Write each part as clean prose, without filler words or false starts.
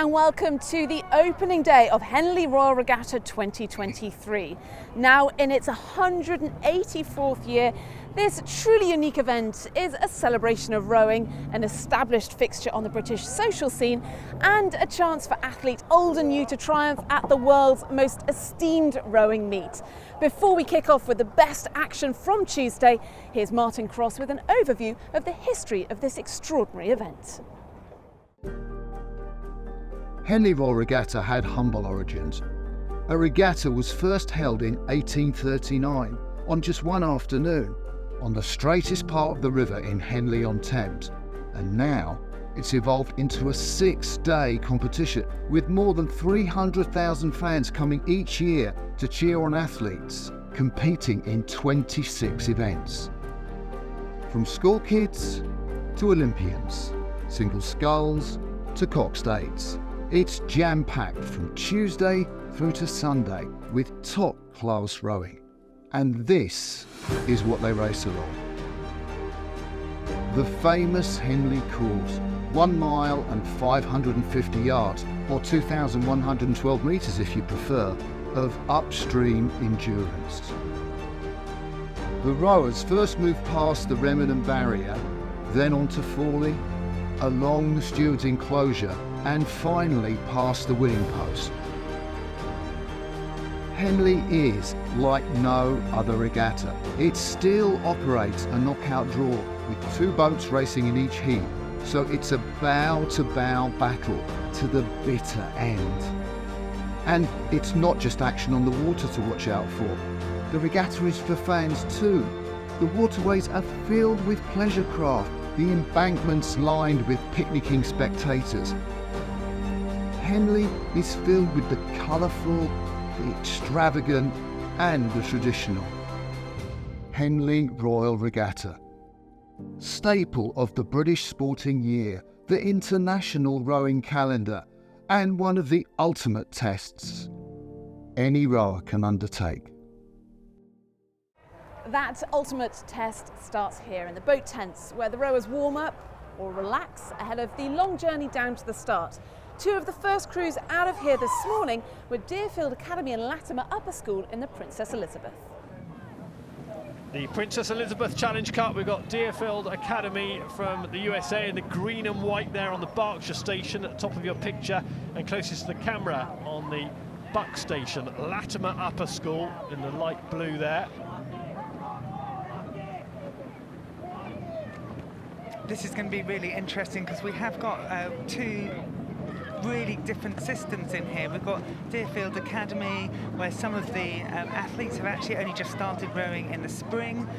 and welcome to the opening day of Henley Royal Regatta 2023. Now in its 184th year, this truly unique event is a celebration of rowing, an established fixture on the British social scene, and a chance for athletes old and new to triumph at the world's most esteemed rowing meet. Before we kick off with the best action from Tuesday, here's Martin Cross with an overview of the history of this extraordinary event. Henley Royal Regatta had humble origins. A regatta was first held in 1839 on just one afternoon on the straightest part of the river in Henley-on-Thames, and now it's evolved into a 6-day competition with more than 300,000 fans coming each year to cheer on athletes, competing in 26 events. From school kids to Olympians, single sculls to coxed eights. It's jam-packed from Tuesday through to Sunday with top-class rowing. And this is what they race along. The famous Henley course, 1 mile and 550 yards, or 2,112 metres if you prefer, of upstream endurance. The rowers first move past the pre-eminent barrier, then onto Forley, along the steward's enclosure, and finally past the winning post. Henley is like no other regatta. It still operates a knockout draw with 2 boats racing in each heat, so it's a bow-to-bow battle to the bitter end. And it's not just action on the water to watch out for. The regatta is for fans too. The waterways are filled with pleasure craft, the embankments lined with picnicking spectators. Henley is filled with the colourful, the extravagant and the traditional. Henley Royal Regatta, staple of the British sporting year, the international rowing calendar, and one of the ultimate tests any rower can undertake. That ultimate test starts here in the boat tents, where the rowers warm up or relax ahead of the long journey down to the start. 2 of the first crews out of here this morning were Deerfield Academy and Latimer Upper School in the Princess Elizabeth. The Princess Elizabeth Challenge Cup, we've got Deerfield Academy from the USA in the green and white there on the Berkshire station at the top of your picture, and closest to the camera on the Buck station. Latimer Upper School in the light blue there. This is going to be really interesting because we have got 2 really different systems in here. We've got Deerfield Academy, where some of the athletes have actually only just started rowing in the spring,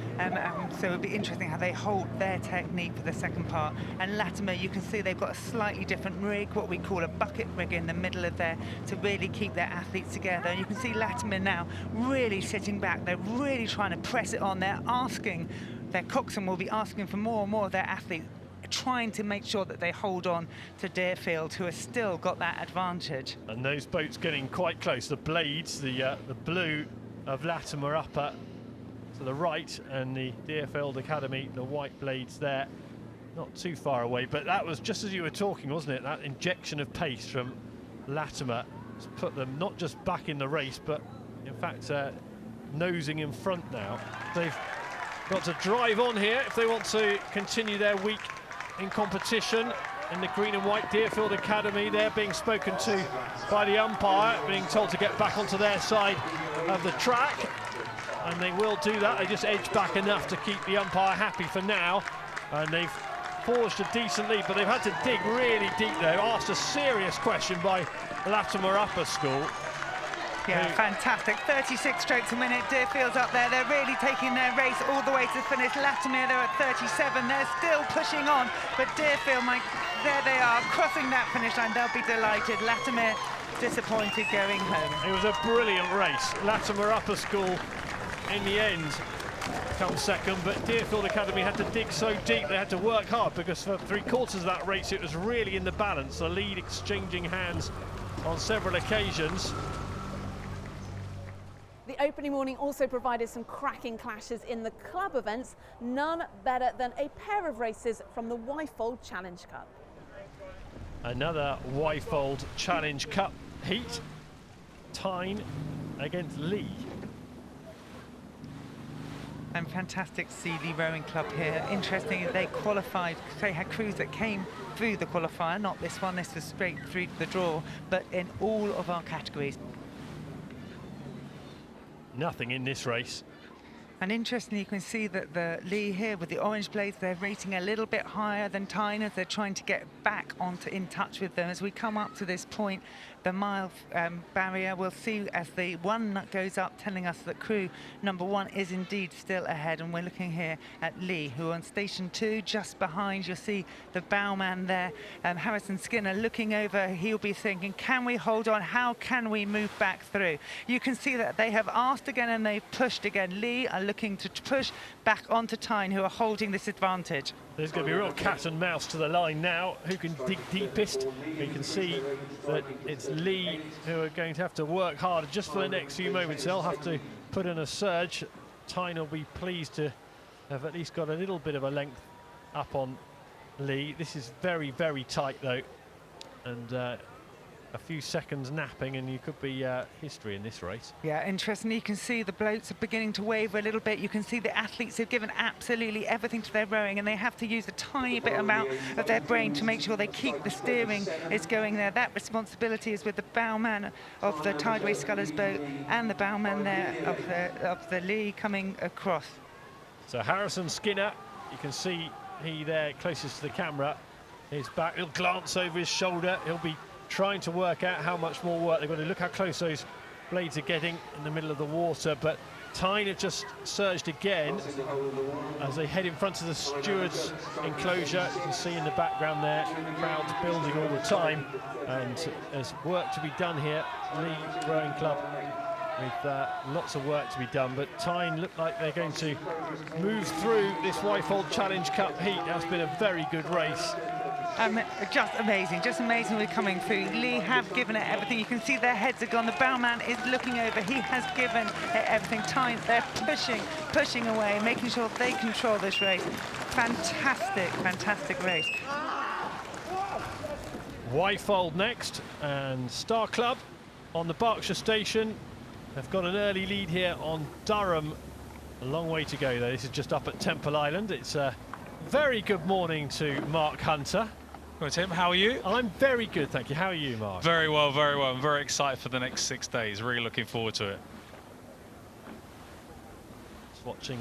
so it'll be interesting how they hold their technique for the second part. And Latimer, you can see they've got a slightly different rig, what we call a bucket rig in the middle of there, to really keep their athletes together. And you can see Latimer now really sitting back. They're really trying to press it on. They're asking, their coxswain will be asking for more and more of their athletes, trying to make sure that they hold on to Deerfield, who has still got that advantage. And those boats getting quite close. The blades, the blue of Latimer Upper to the right, and the Deerfield Academy, the white blades there, not too far away. But that was just as you were talking, wasn't it? That injection of pace from Latimer has put them not just back in the race, but in fact nosing in front now. They've got to drive on here if they want to continue their week in competition. In the green and white Deerfield Academy, they're being spoken to by the umpire, being told to get back onto their side of the track, and they will do that. They just edge back enough to keep the umpire happy for now, and they've forged a decent lead, but they've had to dig really deep there. Asked a serious question by Latimer Upper School. Yeah, fantastic. 36 strokes a minute. Deerfield's up there. They're really taking their race all the way to the finish. Latimer, they're at 37. They're still pushing on, but Deerfield, there they are, crossing that finish line. They'll be delighted. Latimer disappointed going home. It was a brilliant race. Latimer Upper School, in the end, come second, but Deerfield Academy had to dig so deep. They had to work hard, because for 3/4 of that race, it was really in the balance. The lead exchanging hands on several occasions. The opening morning also provided some cracking clashes in the club events, none better than a pair of races from the Wyfold Challenge Cup. Another Wyfold Challenge Cup heat. Tyne against Lee. And fantastic to see Lee Rowing Club here. Interesting, they qualified, they had crews that came through the qualifier, not this one, this was straight through the draw, but in all of our categories. Nothing in this race. And interestingly, you can see that the Lee here with the orange blades, they're rating a little bit higher than Tyne as they're trying to get back in touch with them. As we come up to this point, the mile barrier, we'll see as the one goes up, telling us that crew number 1 is indeed still ahead. And we're looking here at Lee, who are on station 2, just behind. You'll see the bowman there, Harrison Skinner, looking over. He'll be thinking, can we hold on? How can we move back through? You can see that they have asked again and they've pushed again. Lee are looking to push back onto Tyne, who are holding this advantage. There's going to be a real cat and mouse to the line now. Who can dig deepest? You can see that it's Lee who are going to have to work hard just for the next few moments. They'll have to put in a surge. Tyne will be pleased to have at least got a little bit of a length up on Lee. This is very, very tight though, and a few seconds napping and you could be history in this race. Yeah, interestingly, you can see the blokes are beginning to waver a little bit. You can see the athletes have given absolutely everything to their rowing, and they have to use a tiny bit amount of their brain to make sure they keep the steering is going there. That responsibility is with the bowman of the Tideway Scullers boat and the bowman there of the Lee coming across. So Harrison Skinner, you can see he there closest to the camera, his back, he'll glance over his shoulder, he'll be trying to work out how much more work they're going to. Look how close those blades are getting in the middle of the water, but Tyne have just surged again as they head in front of the stewards' enclosure. You can see in the background there, crowds building all the time, and there's work to be done here. Lee Rowing Club with lots of work to be done, but Tyne look like they're going to move through this Wyfold Challenge Cup heat. That's been a very good race. Just amazing we're coming through. Lee have given it everything. You can see their heads are gone. The bowman is looking over. He has given it everything. Tyne, they're pushing away, making sure they control this race. Fantastic race. Wyfold next, and Star Club on the Berkshire station. They've got an early lead here on Durham. A long way to go though. This is just up at Temple Island. It's a very good morning to Mark Hunter. Well, Tim, how are you? I'm very good, thank you. How are you, Mark? Very well, very well. I'm very excited for the next 6 days. Really looking forward to it. Just watching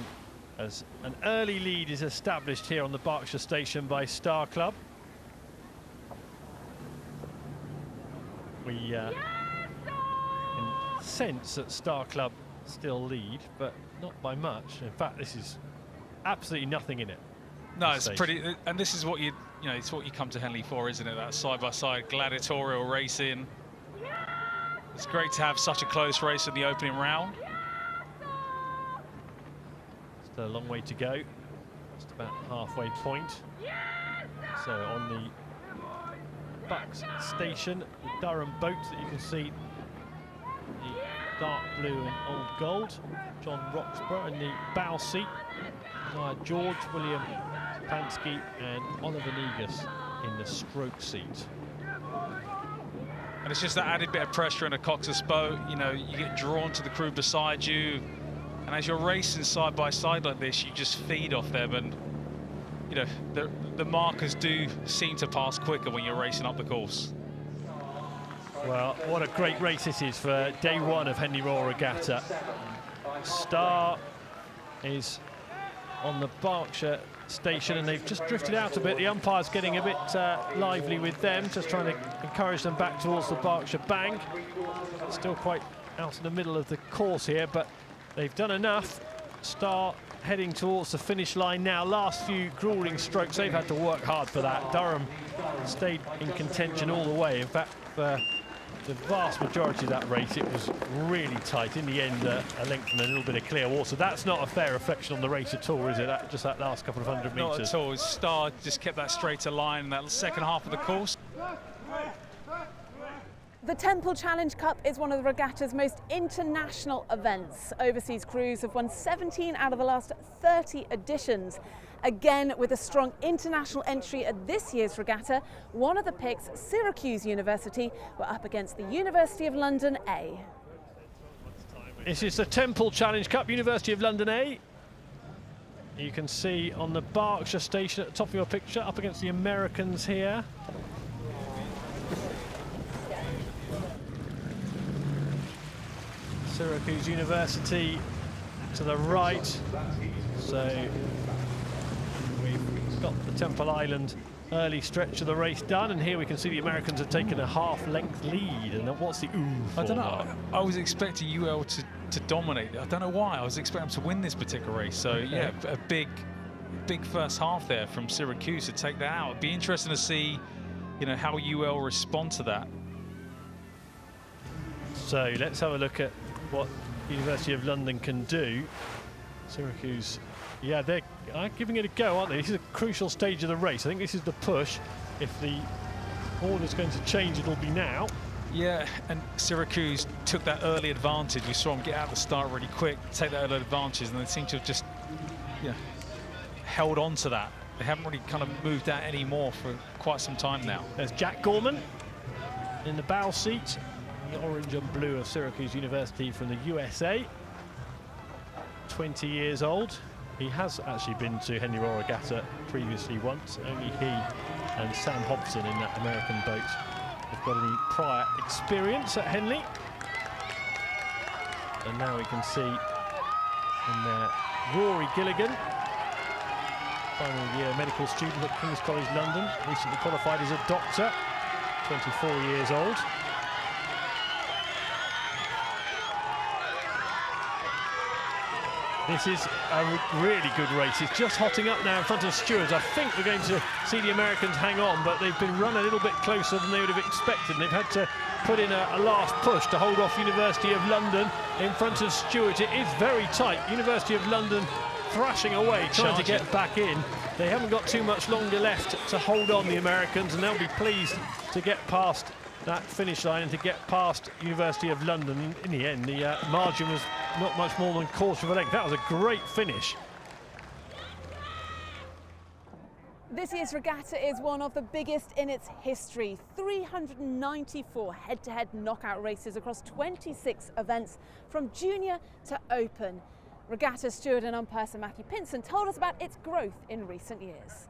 as an early lead is established here on the Berkshire station by Star Club. We can sense that Star Club still lead, but not by much. In fact, this is absolutely nothing in it. No, it's pretty, and this is what it's what you come to Henley for, isn't it? That side-by-side gladiatorial racing. It's great to have such a close race in the opening round. Still a long way to go. Just about halfway point. So on the Bucks station, the Durham boat that you can see, the dark blue and old gold. John Roxburgh in the bow seat. George William Pansky and Oliver Negus in the stroke seat. And it's just that added bit of pressure in a Cox's boat. You know, you get drawn to the crew beside you, and as you're racing side by side like this, you just feed off them, and you know the markers do seem to pass quicker when you're racing up the course. Well, what a great race this is for day one of Henley Royal Regatta. Star is on the Berkshire station and they've just drifted out a bit. The umpire's getting a bit lively with them, just trying to encourage them back towards the Berkshire bank. Still quite out in the middle of the course here, but they've done enough. Star heading towards the finish line now. Last few grueling strokes, they've had to work hard for that. Durham stayed in contention all the way. In fact, for the vast majority of that race, it was really tight. In the end, a length and a little bit of clear water. That's not a fair reflection on the race at all, is it? Just that last couple of 100 metres. Not at all. Star just kept that straighter line in that second half of the course. The Temple Challenge Cup is one of the regatta's most international events. Overseas crews have won 17 out of the last 30 editions. Again, with a strong international entry at this year's regatta, one of the picks, Syracuse University, were up against the University of London A. This is the Temple Challenge Cup, University of London A. You can see on the Berkshire station at the top of your picture, up against the Americans here. Syracuse University to the right. So we've got the Temple Island early stretch of the race done, and here we can see the Americans have taken a half-length lead. And what's the I don't know. I was expecting UL to dominate. I don't know why. I was expecting them to win this particular race. So yeah, a big first half there from Syracuse to take that out. It'd be interesting to see, you know, how UL respond to that. So let's have a look at what University of London can do. Syracuse, yeah, they're giving it a go, aren't they? This is a crucial stage of the race. I think this is the push. If the order's going to change, it'll be now. Yeah, and Syracuse took that early advantage. We saw them get out the start really quick, take that early advantage, and they seem to have just, yeah, held on to that. They haven't really kind of moved out anymore for quite some time now. There's Jack Gorman in the bow seat, the orange and blue of Syracuse University from the USA. 20 years old. He has actually been to Henley Royal Regatta previously once. Only he and Sam Hobson in that American boat have got any prior experience at Henley. And now we can see in there Rory Gilligan, final year medical student at King's College London, recently qualified as a doctor, 24 years old. This is a really good race. It's just hotting up now in front of stewards. I think we're going to see the Americans hang on, but they've been run a little bit closer than they would have expected, and they've had to put in a last push to hold off University of London in front of Stewart. It is very tight. University of London thrashing away, trying to get back in. They haven't got too much longer left to hold on, the Americans, and they'll be pleased to get past that finish line and to get past University of London. In the end, the margin was not much more than a quarter of a length. That was a great finish. This year's regatta is one of the biggest in its history. 394 head-to-head knockout races across 26 events, from junior to open. Regatta steward and umpire Sir Matthew Pinson told us about its growth in recent years.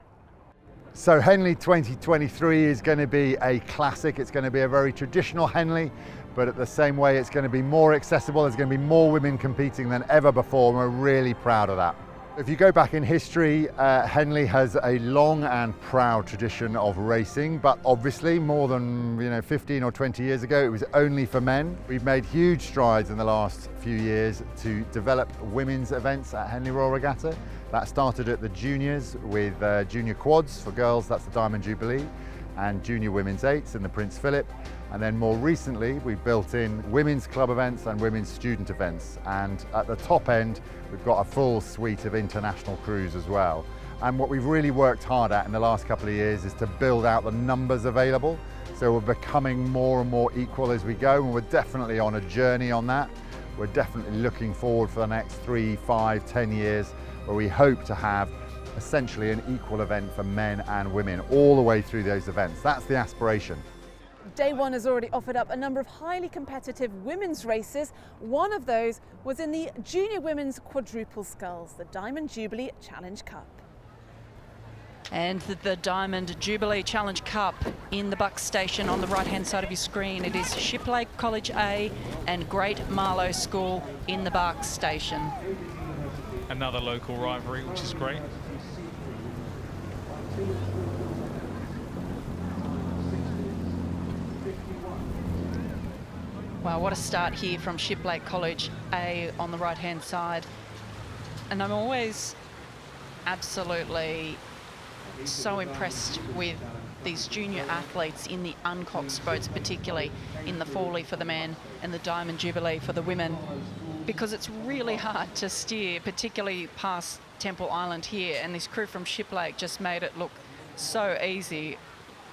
So Henley 2023 is going to be a classic. It's going to be a very traditional Henley, but at the same way it's going to be more accessible. There's going to be more women competing than ever before, and we're really proud of that. If you go back in history, Henley has a long and proud tradition of racing, but obviously more than 15 or 20 years ago, it was only for men. We've made huge strides in the last few years to develop women's events at Henley Royal Regatta. That started at the juniors with junior quads for girls, that's the Diamond Jubilee, and junior women's eights in the Prince Philip. And then more recently, we've built in women's club events and women's student events. And at the top end, we've got a full suite of international crews as well. And what we've really worked hard at in the last couple of years is to build out the numbers available. So we're becoming more and more equal as we go, and we're definitely on a journey on that. We're definitely looking forward for the next 3, 5, 10 years, where we hope to have essentially an equal event for men and women all the way through those events. That's the aspiration. Day one has already offered up a number of highly competitive women's races. One of those was in the Junior Women's Quadruple Sculls, the Diamond Jubilee Challenge Cup. And the Diamond Jubilee Challenge Cup in the Bucks station on the right-hand side of your screen. It is Shiplake College A and Great Marlow School in the Bucks station. Another local rivalry, which is great. Wow, what a start here from Shiplake College A on the right-hand side. And I'm always absolutely so impressed with these junior athletes in the uncoxed boats, particularly in the Fawley for the men and the Diamond Jubilee for the women, because it's really hard to steer, particularly past Temple Island here, and this crew from Shiplake just made it look so easy.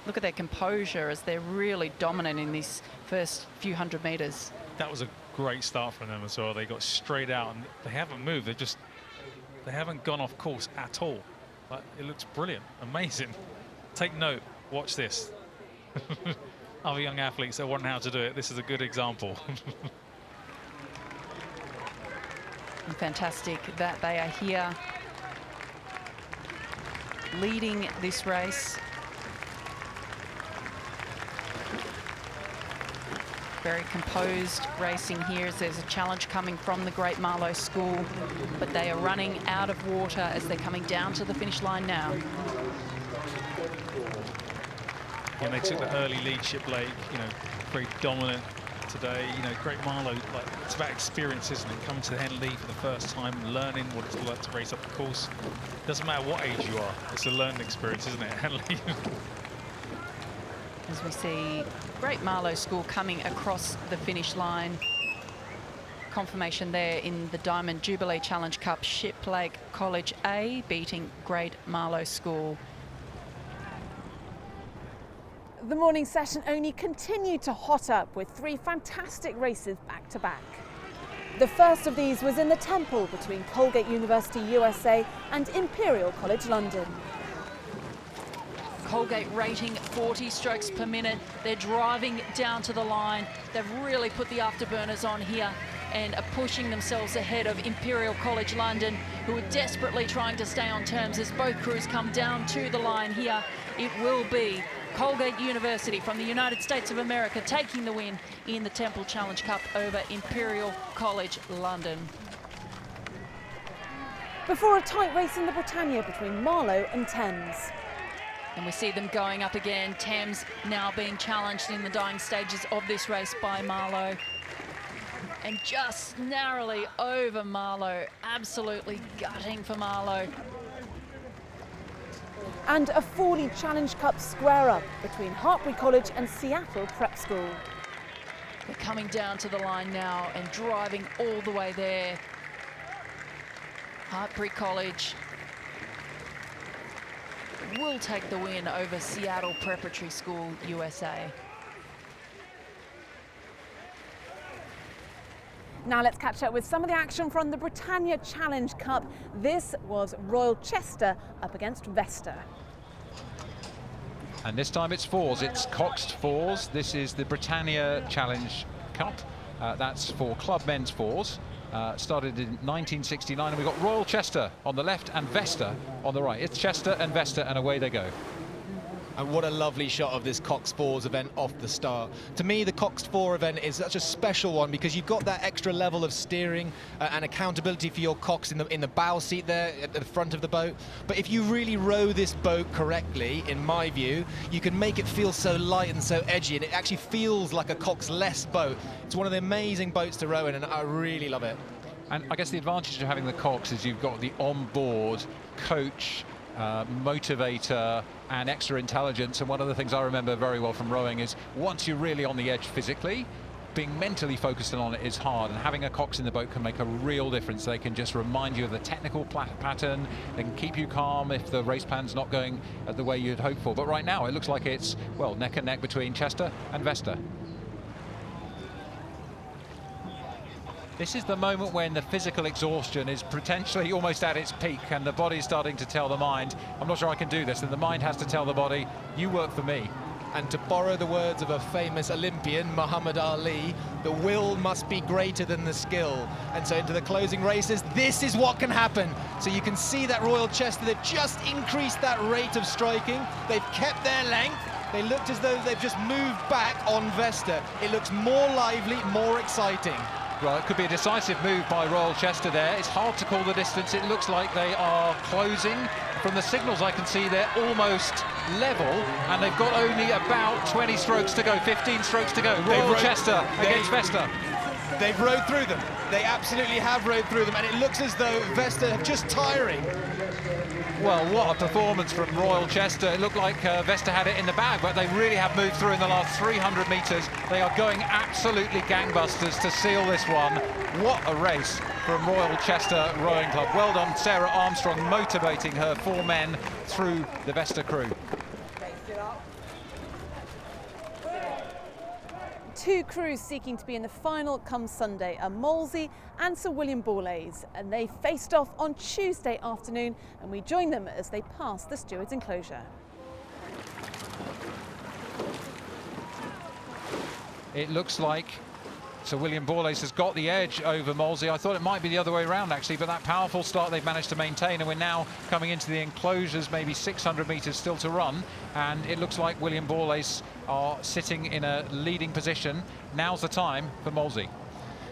Look at their composure as they're really dominant in these first few hundred metres. That was a great start from them as well. They got straight out and they haven't moved. They haven't gone off course at all. But it looks brilliant, amazing. Take note, watch this. Other young athletes that want how to do it, this is a good example. And fantastic that they are here leading this race. Very composed racing here as there's a challenge coming from the Great Marlow School, but they are running out of water as they're coming down to the finish line now. And they took the early lead, Shiplake, you know, very dominant today. You know, Great Marlow, like, it's about experience, isn't it? Coming to Henley for the first time, learning what it's like to race up the course. Doesn't matter what age you are, it's a learning experience, isn't it, Henley? As we see Great Marlow School coming across the finish line. Confirmation there in the Diamond Jubilee Challenge Cup, Shiplake College A beating Great Marlow School. The morning session only continued to hot up with 3 fantastic races back to back. The first of these was in the Temple between Colgate University USA and Imperial College London. Colgate rating 40 strokes per minute. They're driving down to the line. They've really put the afterburners on here and are pushing themselves ahead of Imperial College London, who are desperately trying to stay on terms as both crews come down to the line here. It will be Colgate University from the United States of America taking the win in the Temple Challenge Cup over Imperial College London. Before a tight race in the Britannia between Marlow and Thames. And we see them going up again. Thames now being challenged in the dying stages of this race by Marlow. And just narrowly over Marlow. Absolutely gutting for Marlow. And a 4-lead Challenge Cup square-up between Hartbury College and Seattle Prep School. They're coming down to the line now and driving all the way there. Hartbury College will take the win over Seattle Preparatory School USA. Now let's catch up with some of the action from the Britannia Challenge Cup. This was Royal Chester up against Vesta. And this time it's 4s, it's Coxed 4s. This is the Britannia Challenge Cup. That's for club men's 4s. Started in 1969, and we've got Royal Chester on the left and Vesta on the right. It's Chester and Vesta, and away they go. And what a lovely shot of this Cox 4s event off the start. To me, the Cox 4 event is such a special one because you've got that extra level of steering and accountability for your Cox in the bow seat there at the front of the boat. But if you really row this boat correctly, in my view, you can make it feel so light and so edgy, and it actually feels like a Cox-less boat. It's one of the amazing boats to row in, and I really love it. And I guess the advantage of having the Cox is you've got the on-board coach, motivator and extra intelligence. And one of the things I remember very well from rowing is once you're really on the edge physically, being mentally focused on it is hard, and having a Cox in the boat can make a real difference. They can just remind you of the technical pattern, they can keep you calm if the race plan's not going the way you'd hoped for. But right now it looks like it's, well, neck and neck between Chester and Vesta. This is the moment when the physical exhaustion is potentially almost at its peak and the body's starting to tell the mind, I'm not sure I can do this, and the mind has to tell the body, you work for me. And to borrow the words of a famous Olympian, Muhammad Ali, the will must be greater than the skill. And so into the closing races, this is what can happen. So you can see that Royal Chester, they've just increased that rate of striking. They've kept their length. They looked as though they've just moved back on Vesta. It looks more lively, more exciting. Well, it could be a decisive move by Royal Chester there. It's hard to call the distance. It looks like they are closing. From the signals I can see they're almost level, and they've got only about 20 strokes to go, 15 strokes to go. Royal Chester against Vesta. They've rode through them. They absolutely have rode through them, and it looks as though Vesta are just tiring. Well, what a performance from Royal Chester. It looked like Vesta had it in the bag, but they really have moved through in the last 300 metres. They are going absolutely gangbusters to seal this one. What a race from Royal Chester Rowing Club. Well done, Sarah Armstrong, motivating her 4 men through the Vesta crew. two crews seeking to be in the final come Sunday are Molesey and Sir William Borlase, and they faced off on Tuesday afternoon, and we join them as they pass the stewards' enclosure. It looks like Sir William Borlase has got the edge over Molesey. I thought it might be the other way around actually, but that powerful start they've managed to maintain, and we're now coming into the enclosures, maybe 600 metres still to run, and it looks like William Borlase are sitting in a leading position. Now's the time for Molesey.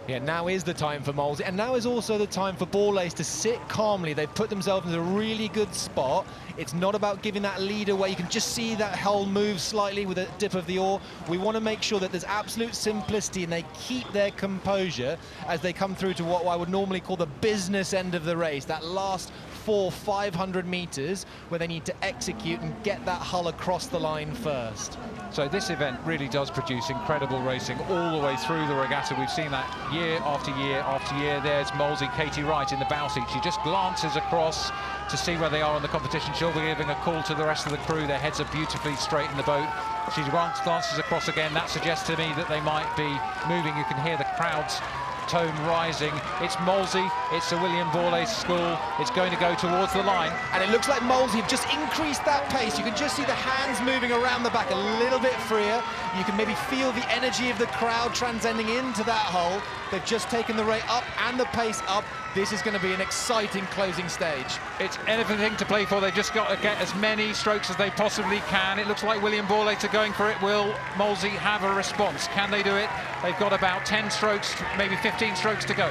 Yeah, now is the time for Molesey, and now is also the time for Borlase to sit calmly. They've put themselves in a really good spot. It's not about giving that lead away. You can just see that hull move slightly with a dip of the oar. We want to make sure that there's absolute simplicity and they keep their composure as they come through to what I would normally call the business end of the race, that last 400-500 metres where they need to execute and get that hull across the line first. So this event really does produce incredible racing all the way through the regatta. We've seen that year after year after year. There's Molesey, Katie Wright in the bow seat. She just glances across to see where they are in the competition. She'll be giving a call to the rest of the crew. Their heads are beautifully straight in the boat. She glances across again. That suggests to me that they might be moving. You can hear the crowd's tone rising. It's Molesey, it's Sir William Borlase school. It's going to go towards the line. And it looks like Molesey have just increased that pace. You can just see the hands moving around the back a little bit freer. You can maybe feel the energy of the crowd transcending into that hole. They've just taken the rate up and the pace up. This is going to be an exciting closing stage. It's anything to play for. They've just got to get as many strokes as they possibly can. It looks like William Borlase are going for it. Will Molesey have a response? Can they do it? They've got about 10 strokes, maybe 15 strokes to go.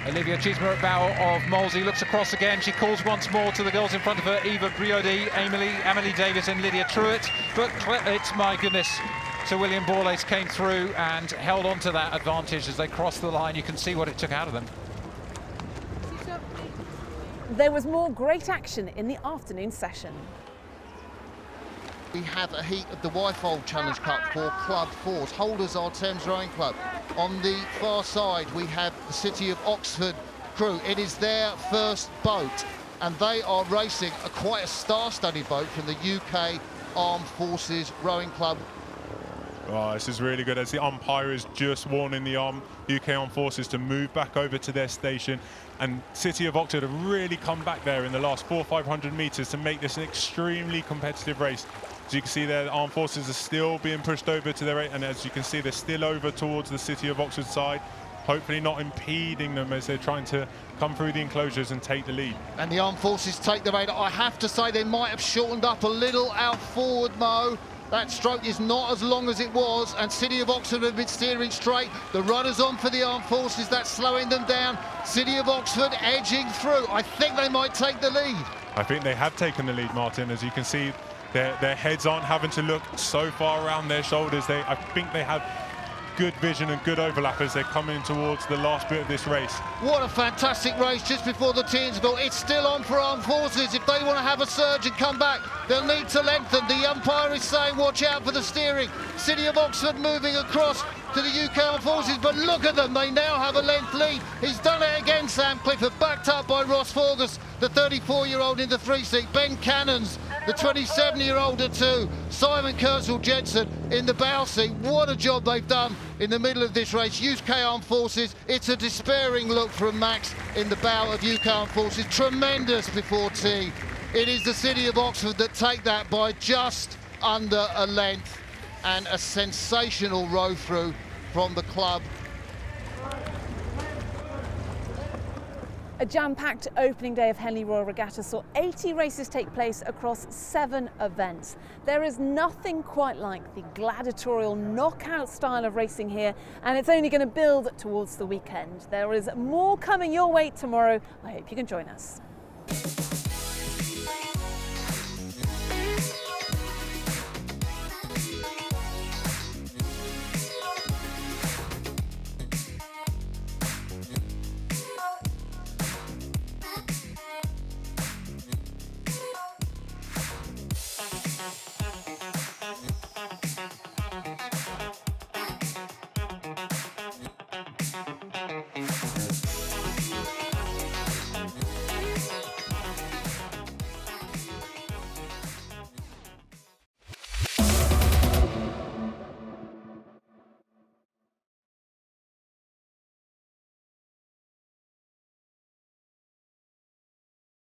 Olivia Chismer at bow of Molesey looks across again. She calls once more to the girls in front of her, Eva Briody, Emily Davis and Lydia Truitt. But it's, my goodness, Sir William Borlase came through and held on to that advantage as they crossed the line. You can see what it took out of them. There was more great action in the afternoon session. We have a heat of the Wyfold Challenge Cup for Club 4s. Holders are Thames Rowing Club. On the far side, we have the City of Oxford crew. It is their first boat, and they are racing quite a star-studded boat from the UK Armed Forces Rowing Club. Oh, this is really good, as the umpire is just warning the UK Armed Forces to move back over to their station. And City of Oxford have really come back there in the last 400 or 500 metres to make this an extremely competitive race. As you can see there, the Armed Forces are still being pushed over to their right, and as you can see, they're still over towards the City of Oxford side, hopefully not impeding them as they're trying to come through the enclosures and take the lead. And the Armed Forces take the lead. I have to say they might have shortened up a little out forward, Mo. That stroke is not as long as it was, and City of Oxford have been steering straight. The runners on for the Armed Forces, that's slowing them down. City of Oxford edging through. I think they might take the lead. I think they have taken the lead, Martin. As you can see, their heads aren't having to look so far around their shoulders. I think they have good vision and good overlap as they're coming towards the last bit of this race. What a fantastic race just before the tea interval. It's still on for Armed Forces. If they want to have a surge and come back, they'll need to lengthen. The umpire is saying watch out for the steering. City of Oxford moving across to the UK Armed Forces, but look at them, they now have a length lead. He's done it again, Sam Clifford, backed up by Ross Forgus, the 34-year-old in the 3-seat, Ben Cannons, the 27-year-old at 2, Simon Kurzel-Jensen in the bow seat. What a job they've done in the middle of this race. UK Armed Forces, it's a despairing look from Max in the bow of UK Armed Forces. Tremendous before tea. It is the City of Oxford that take that by just under a length, and a sensational row through from the club. A jam-packed opening day of Henley Royal Regatta saw 80 races take place across 7 events. There is nothing quite like the gladiatorial knockout style of racing here, and it's only going to build towards the weekend. There is more coming your way tomorrow. I hope you can join us.